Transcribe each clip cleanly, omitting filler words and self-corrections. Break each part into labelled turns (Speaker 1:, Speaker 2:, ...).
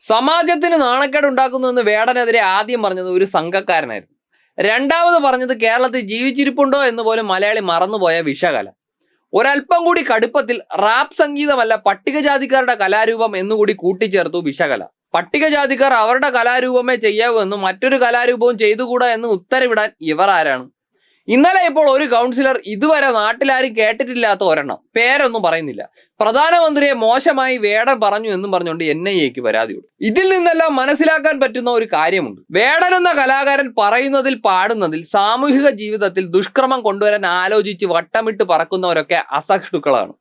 Speaker 1: സമാജത്തിന് നാണക്കേട് ഉണ്ടാക്കുന്നുവെന്ന് വേടനെതിരെ ആദ്യം പറഞ്ഞത് ഒരു സംഘക്കാരനായിരുന്നു. രണ്ടാമത് പറഞ്ഞത് കേരളത്തിൽ ജീവിച്ചിരിപ്പുണ്ടോ എന്ന് പോലും മലയാളി മറന്നുപോയ വിഷകല. ഒരല്പം കൂടി കടുപ്പത്തിൽ റാപ്പ് സംഗീതമല്ല പട്ടികജാതിക്കാരുടെ കലാരൂപം എന്നുകൂടി കൂട്ടിച്ചേർത്തു വിഷകല. പട്ടികജാതിക്കാർ അവരുടെ കലാരൂപമേ ചെയ്യാവൂ എന്നും മറ്റൊരു കലാരൂപവും ചെയ്തുകൂടാ എന്ന് ഉത്തരവിടാൻ ഇവർ ആരാണ്? ഇന്നലെ ഇപ്പോൾ ഒരു കൗൺസിലർ ഇതുവരെ നാട്ടിലാരും കേട്ടിട്ടില്ലാത്ത ഒരെണ്ണം, പേരൊന്നും പറയുന്നില്ല, പ്രധാനമന്ത്രിയെ മോശമായി വേടൻ പറഞ്ഞു എന്നും പറഞ്ഞുകൊണ്ട് NIAക്ക് പരാതി കൊടുത്തു. ഇതിൽ നിന്നെല്ലാം മനസ്സിലാക്കാൻ പറ്റുന്ന ഒരു കാര്യമുണ്ട്. വേടൻ എന്ന കലാകാരൻ പറയുന്നതിൽ പാടുന്നതിൽ സാമൂഹിക ജീവിതത്തിൽ ദുഷ്കർമ്മം കൊണ്ടുവരാൻ ആലോചിച്ച് വട്ടമിട്ട് പറക്കുന്നവരൊക്കെ അസഹിഷ്ണുക്കളാണ്.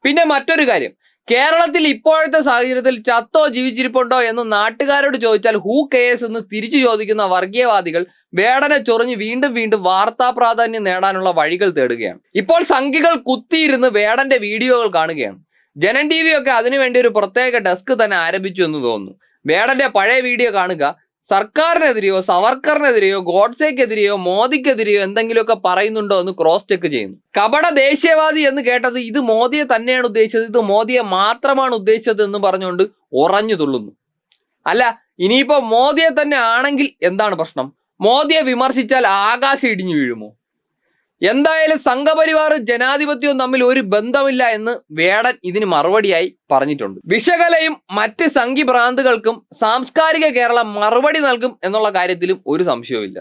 Speaker 1: പിന്നെ മറ്റൊരു കാര്യം, കേരളത്തിൽ ഇപ്പോഴത്തെ സാഹചര്യത്തിൽ ചത്തോ ജീവിച്ചിരിപ്പുണ്ടോ എന്ന് നാട്ടുകാരോട് ചോദിച്ചാൽ ഹൂ കെയേഴ്സ് എന്ന് തിരിച്ചു ചോദിക്കുന്ന വർഗീയവാദികൾ വേടനെ ചൊറിഞ്ഞ് വീണ്ടും വീണ്ടും വാർത്താ പ്രാധാന്യം നേടാനുള്ള വഴികൾ തേടുകയാണ്. ഇപ്പോൾ സംഘികൾ കുത്തിയിരുന്ന് വേടന്റെ വീഡിയോകൾ കാണുകയാണ്. ജനം TV ഒക്കെ അതിനുവേണ്ടി ഒരു പ്രത്യേക ഡെസ്ക് തന്നെ ആരംഭിച്ചു എന്ന് തോന്നുന്നു. വേടന്റെ പഴയ വീഡിയോ കാണുക, സർക്കാരിനെതിരെയോ സവർക്കറിനെതിരെയോ ഗോഡ്സെക്കെതിരെയോ മോദിക്കെതിരെയോ എന്തെങ്കിലുമൊക്കെ പറയുന്നുണ്ടോ എന്ന് ക്രോസ് ചെക്ക് ചെയ്യുന്നു. കപട ദേശീയവാദി എന്ന് കേട്ടത് ഇത് മോദിയെ തന്നെയാണ് ഉദ്ദേശിച്ചത്, ഇത് മോദിയെ മാത്രമാണ് ഉദ്ദേശിച്ചത് എന്ന് പറഞ്ഞുകൊണ്ട് ഉറഞ്ഞു തുള്ളുന്നു. അല്ല, ഇനിയിപ്പോ മോദിയെ തന്നെ ആണെങ്കിൽ എന്താണ് പ്രശ്നം? മോദിയെ വിമർശിച്ചാൽ ആകാശം ഇടിഞ്ഞു വീഴുമോ? എന്തായാലും സംഘപരിവാർ ജനാധിപത്യവും തമ്മിൽ ഒരു ബന്ധമില്ല എന്ന് വേടൻ ഇതിന് മറുപടിയായി പറഞ്ഞിട്ടുണ്ട്. വിഷകലയും മറ്റ് സംഘി ഭ്രാന്തുകൾക്കും സാംസ്കാരിക കേരളം മറുപടി നൽകും എന്നുള്ള കാര്യത്തിലും ഒരു സംശയവുമില്ല.